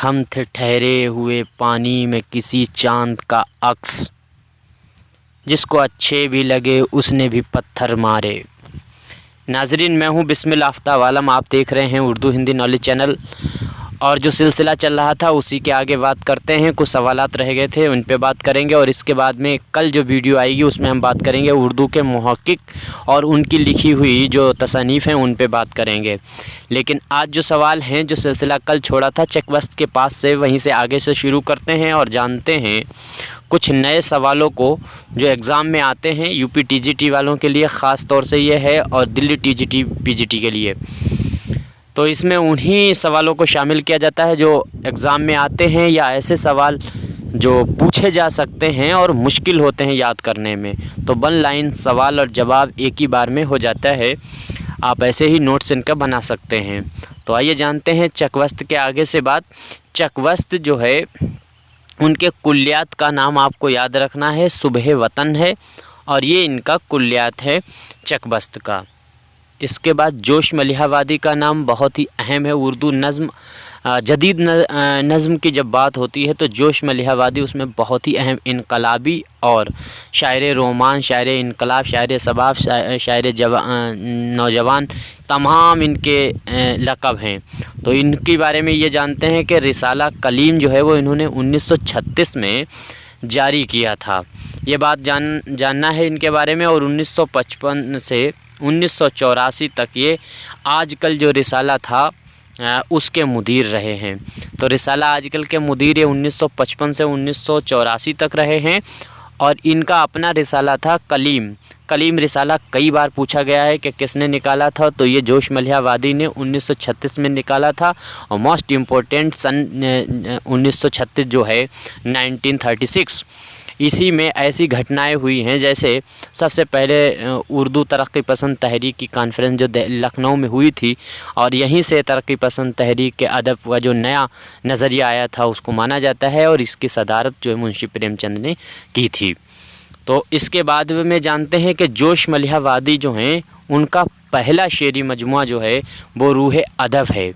ہم تھے ٹھہرے ہوئے پانی میں کسی چاند کا عکس، جس کو اچھے بھی لگے اس نے بھی پتھر مارے۔ ناظرین، میں ہوں بسم اللہ آفتاب عالم، آپ دیکھ رہے ہیں اردو ہندی نالج چینل، اور جو سلسلہ چل رہا تھا اسی کے آگے بات کرتے ہیں۔ کچھ سوالات رہ گئے تھے، ان پہ بات کریں گے، اور اس کے بعد میں کل جو ویڈیو آئے گی اس میں ہم بات کریں گے اردو کے محقق اور ان کی لکھی ہوئی جو تصانیف ہیں ان پہ بات کریں گے۔ لیکن آج جو سوال ہیں، جو سلسلہ کل چھوڑا تھا چیک بست کے پاس سے، وہیں سے آگے سے شروع کرتے ہیں اور جانتے ہیں کچھ نئے سوالوں کو جو ایگزام میں آتے ہیں۔ U P T G T والوں کے لیے خاص طور سے یہ ہے، اور Delhi T G T P G T کے لیے، تو اس میں انہی سوالوں کو شامل کیا جاتا ہے جو ایگزام میں آتے ہیں، یا ایسے سوال جو پوچھے جا سکتے ہیں اور مشکل ہوتے ہیں یاد کرنے میں، تو ون لائن سوال اور جواب ایک ہی بار میں ہو جاتا ہے۔ آپ ایسے ہی نوٹس ان کا بنا سکتے ہیں۔ تو آئیے جانتے ہیں چیک وست کے آگے سے بات۔ چیک وست جو ہے ان کے کلیات کا نام آپ کو یاد رکھنا ہے، صبح وطن ہے، اور یہ ان کا کلیات ہے چیک وست کا۔ اس کے بعد جوش ملیحہ وادی کا نام بہت ہی اہم ہے۔ اردو نظم، جدید نظم کی جب بات ہوتی ہے تو جوش ملیحہ وادی اس میں بہت ہی اہم انقلابی اور شاعر رومان، شاعر انقلاب، شاعر شباب، شاعر نوجوان، تمام ان کے لقب ہیں۔ تو ان کے بارے میں یہ جانتے ہیں کہ رسالہ کلیم جو ہے وہ انہوں نے 1936 میں جاری کیا تھا۔ یہ بات جاننا ہے ان کے بارے میں، اور 1955 سے 1984 تک یہ آج کل جو رسالہ تھا اس کے مدیر رہے ہیں۔ تو رسالہ آج کل کے مدیر 1955 سے 1984 تک رہے ہیں، اور ان کا اپنا رسالہ تھا کلیم۔ کلیم رسالہ کئی بار پوچھا گیا ہے کہ کس نے نکالا تھا، تو یہ جوش ملیحہ وادی نے 1936 میں نکالا تھا، اور موسٹ امپورٹنٹ سن 1936 جو ہے 1936، اسی میں ایسی گھٹنائیں ہوئی ہیں، جیسے سب سے پہلے اردو ترقی پسند تحریک کی کانفرنس جو لکھنؤ میں ہوئی تھی، اور یہیں سے ترقی پسند تحریک کے ادب کا جو نیا نظریہ آیا تھا اس کو مانا جاتا ہے، اور اس کی صدارت جو ہے منشی پریم چند نے کی تھی۔ تو اس کے بعد میں جانتے ہیں کہ جوش ملیحہ وادی جو ہیں ان کا پہلا شعری مجموعہ جو ہے وہ روح ادب ہے۔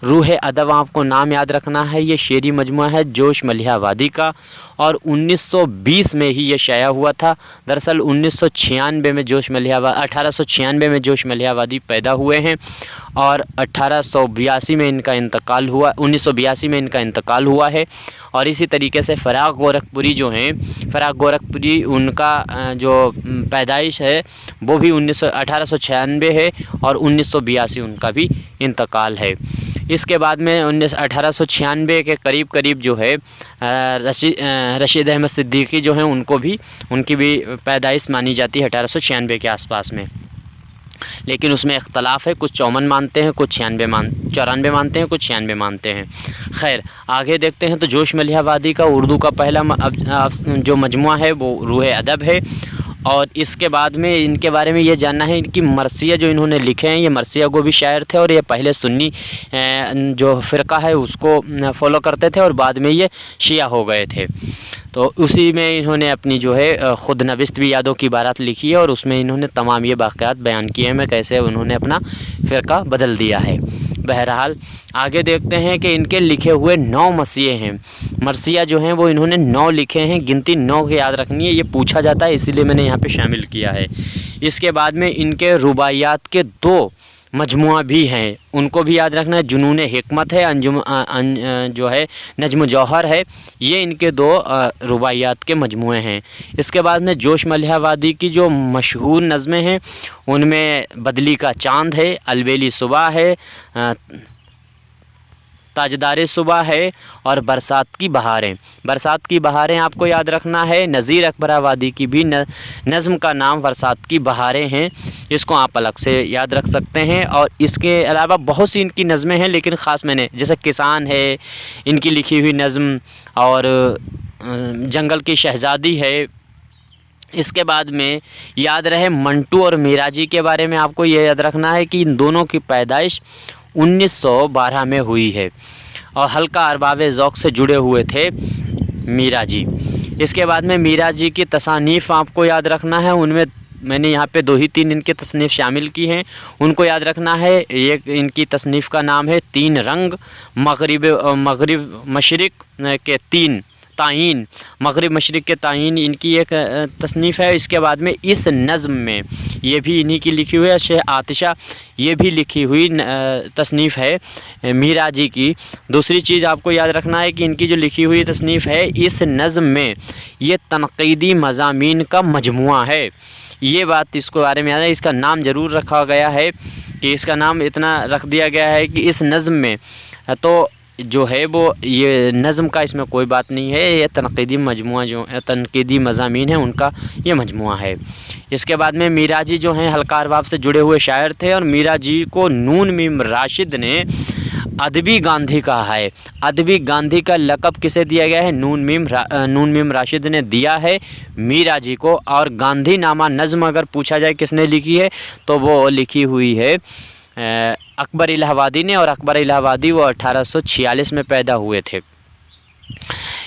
روح ادب آپ کو نام یاد رکھنا ہے، یہ شعری مجموعہ ہے جوش ملیحہ وادی کا، اور 1920 میں ہی یہ شائع ہوا تھا۔ دراصل 1896 میں جوش ملیحہ وادی پیدا ہوئے ہیں، اور 1882 میں ان کا انتقال ہوا، 1982 میں ان کا انتقال ہوا ہے۔ اور اسی طریقے سے فراق گورکھپوری جو ہیں، فراق گورکھپوری ان کا جو پیدائش ہے وہ بھی 1896 ہے، اور 1982 ان کا بھی انتقال ہے۔ اس کے بعد میں 1896 کے قریب جو ہے رشید احمد صدیقی جو ہیں ان کی بھی پیدائش مانی جاتی ہے 1896 کے آس پاس میں، لیکن اس میں اختلاف ہے، کچھ 54 مانتے ہیں، کچھ 94 مانتے ہیں، کچھ 96 مانتے ہیں۔ خیر، آگے دیکھتے ہیں۔ تو جوش ملیحہ وادی کا اردو کا پہلا جو مجموعہ ہے وہ روح ادب ہے، اور اس کے بعد میں ان کے بارے میں یہ جاننا ہے، ان کی مرثیہ جو انہوں نے لکھے ہیں، یہ مرثیہ گو بھی شاعر تھے، اور یہ پہلے سنی جو فرقہ ہے اس کو فالو کرتے تھے، اور بعد میں یہ شیعہ ہو گئے تھے۔ تو اسی میں انہوں نے اپنی جو ہے خود نوشت بھی یادوں کی بارات لکھی ہے، اور اس میں انہوں نے تمام یہ واقعات بیان کیے ہیں، کیسے انہوں نے اپنا فرقہ بدل دیا ہے۔ بہرحال آگے دیکھتے ہیں کہ ان کے لکھے ہوئے 9 مرثیے ہیں۔ مرثیہ جو ہیں وہ انہوں نے 9 لکھے ہیں، گنتی 9 کی یاد رکھنی ہے، یہ پوچھا جاتا ہے اسی لیے میں نے یہاں پہ شامل کیا ہے۔ اس کے بعد میں ان کے رباعیات کے 2 مجموعہ بھی ہیں، ان کو بھی یاد رکھنا ہے۔ جنون حکمت ہے، جو ہے نجم جوہر ہے، یہ ان کے 2 رباعیات کے مجموعے ہیں۔ اس کے بعد میں جوش ملیحہ وادی کی جو مشہور نظمیں ہیں ان میں بدلی کا چاند ہے، البیلی صبح ہے، تاجدار صبح ہے، اور برسات کی بہاریں۔ برسات کی بہاریں آپ کو یاد رکھنا ہے۔ نذیر اکبر آبادی کی بھی نظم کا نام برسات کی بہاریں ہیں، اس کو آپ الگ سے یاد رکھ سکتے ہیں۔ اور اس کے علاوہ بہت سی ان کی نظمیں ہیں، لیکن خاص میں نے جیسے کسان ہے ان کی لکھی ہوئی نظم، اور جنگل کی شہزادی ہے۔ اس کے بعد میں یاد رہے منٹو اور میرا جی کے بارے میں آپ کو یہ یاد رکھنا ہے کہ ان دونوں کی پیدائش 1912 میں ہوئی ہے، اور حلقہ ارباب ذوق سے جڑے ہوئے تھے میرا جی۔ اس کے بعد میں میرا جی کی تصانیف آپ کو یاد رکھنا ہے، ان میں میں نے یہاں پہ 2 ہی 3 ان کے تصنیف شامل کی ہیں، ان کو یاد رکھنا ہے۔ ایک ان کی تصنیف کا نام ہے 3 رنگ، مغرب مشرق کے 3 تعین، مغرب مشرق کے تعین ان کی ایک تصنیف ہے۔ اس کے بعد میں اس نظم میں یہ بھی انہی کی لکھی ہوئی ہے، شیخ عطیشہ یہ بھی لکھی ہوئی تصنیف ہے میراجی کی۔ دوسری چیز آپ کو یاد رکھنا ہے کہ ان کی جو لکھی ہوئی تصنیف ہے اس نظم میں یہ تنقیدی مضامین کا مجموعہ ہے۔ یہ بات اس کو بارے میں یاد ہے، اس کا نام ضرور رکھا گیا ہے کہ اس کا نام اتنا رکھ دیا گیا ہے کہ اس نظم میں تو جو ہے وہ یہ نظم کا اس میں کوئی بات نہیں ہے، یہ تنقیدی مجموعہ جو تنقیدی مضامین ہیں ان کا یہ مجموعہ ہے۔ اس کے بعد میں میراجی جو ہیں حلقہ ارباب سے جڑے ہوئے شاعر تھے، اور میراجی کو نون میم راشد نے ادبی گاندھی کہا ہے۔ ادبی گاندھی کا لقب کسے دیا گیا ہے؟ نون میم راشد نے دیا ہے میراجی کو۔ اور گاندھی نامہ نظم اگر پوچھا جائے کس نے لکھی ہے تو وہ لکھی ہوئی ہے اکبر الہ آبادی نے، اور اکبر الہ آبادی وہ 1846 میں پیدا ہوئے تھے۔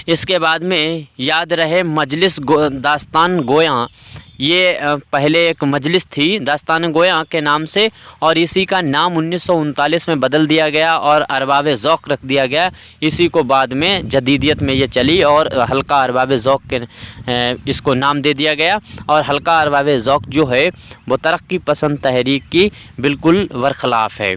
اس کے بعد میں یاد رہے مجلس داستان گویاں، یہ پہلے ایک مجلس تھی داستان گویاں کے نام سے، اور اسی کا نام 1939 میں بدل دیا گیا اور ارباب ذوق رکھ دیا گیا۔ اسی کو بعد میں جدیدیت میں یہ چلی اور حلقہ ارباب ذوق کے اس کو نام دے دیا گیا۔ اور حلقہ ارباب ذوق جو ہے وہ ترقی پسند تحریک کی بالکل برخلاف ہے۔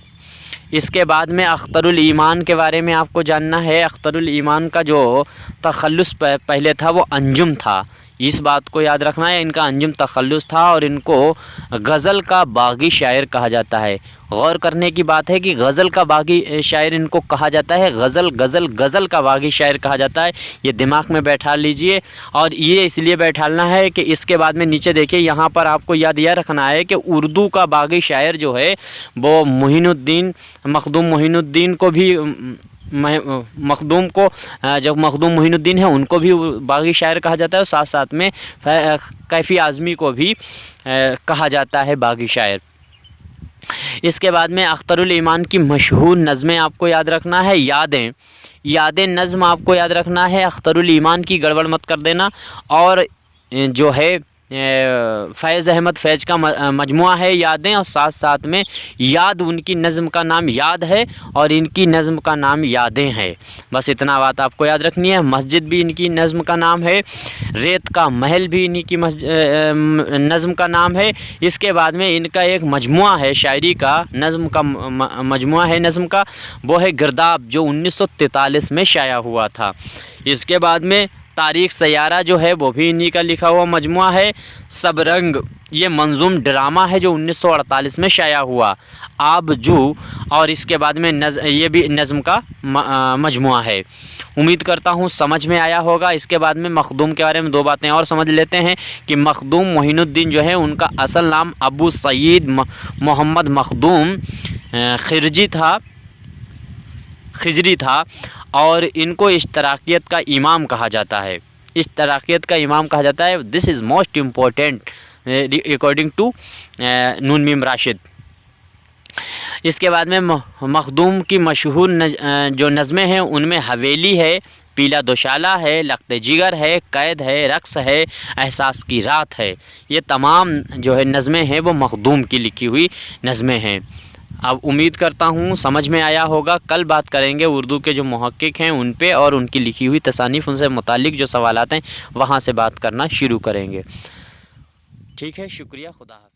اس کے بعد میں اختر الایمان کے بارے میں آپ کو جاننا ہے۔ اختر الایمان کا جو تخلص پہلے تھا وہ انجم تھا، اس بات کو یاد رکھنا ہے، ان کا انجم تخلص تھا، اور ان کو غزل کا باغی شاعر کہا جاتا ہے۔ غور کرنے کی بات ہے کہ غزل کا باغی شاعر ان کو کہا جاتا ہے، غزل کا باغی شاعر کہا جاتا ہے، یہ دماغ میں بیٹھا لیجئے۔ اور یہ اس لیے بیٹھالنا ہے کہ اس کے بعد میں نیچے دیکھیے یہاں پر آپ کو یاد یہ رکھنا ہے کہ اردو کا باغی شاعر جو ہے وہ مخدوم معین الدین کو بھی جب مخدوم معین الدین ہے ان کو بھی باغی شاعر کہا جاتا ہے، اور ساتھ ساتھ میں کیفی اعظمی کو بھی کہا جاتا ہے باغی شاعر۔ اس کے بعد میں اختر الایمان کی مشہور نظمیں آپ کو یاد رکھنا ہے، یادیں نظم آپ کو یاد رکھنا ہے، اختر الایمان کی گڑبڑ مت کر دینا۔ اور جو ہے فیض احمد فیض کا مجموعہ ہے یادیں، اور ساتھ ساتھ میں یاد ان کی نظم کا نام یاد ہے اور ان کی نظم کا نام یادیں ہے۔ بس اتنا بات آپ کو یاد رکھنی ہے۔ مسجد بھی ان کی نظم کا نام ہے، ریت کا محل بھی ان کی نظم کا نام ہے۔ اس کے بعد میں ان کا ایک مجموعہ ہے شاعری کا، نظم کا مجموعہ ہے نظم کا، وہ ہے گرداب جو 1943 میں شائع ہوا تھا۔ اس کے بعد میں تاریخ سیارہ جو ہے وہ بھی انہی کا لکھا ہوا مجموعہ ہے۔ سب رنگ یہ منظوم ڈرامہ ہے جو 1948 میں شائع ہوا۔ آب جو، اور اس کے بعد میں یہ بھی نظم کا مجموعہ ہے۔ امید کرتا ہوں سمجھ میں آیا ہوگا۔ اس کے بعد میں مخدوم کے بارے میں 2 باتیں اور سمجھ لیتے ہیں کہ مخدوم معین الدین جو ہے ان کا اصل نام ابو سعید محمد مخدوم خرجی تھا، اور ان کو اشتراکیت کا امام کہا جاتا ہے۔ This is most important according to Noon Meem Rashid. اس کے بعد میں مخدوم کی مشہور جو نظمیں ہیں ان میں حویلی ہے، پیلا دوشالہ ہے، لخت جگر ہے، قید ہے، رقص ہے، احساس کی رات ہے۔ یہ تمام جو ہے نظمیں ہیں وہ مخدوم کی لکھی ہوئی نظمیں ہیں۔ اب امید کرتا ہوں سمجھ میں آیا ہوگا۔ کل بات کریں گے اردو کے جو محقق ہیں ان پہ اور ان کی لکھی ہوئی تصانیف، ان سے متعلق جو سوالات ہیں وہاں سے بات کرنا شروع کریں گے۔ ٹھیک ہے، شکریہ، خدا حافظ۔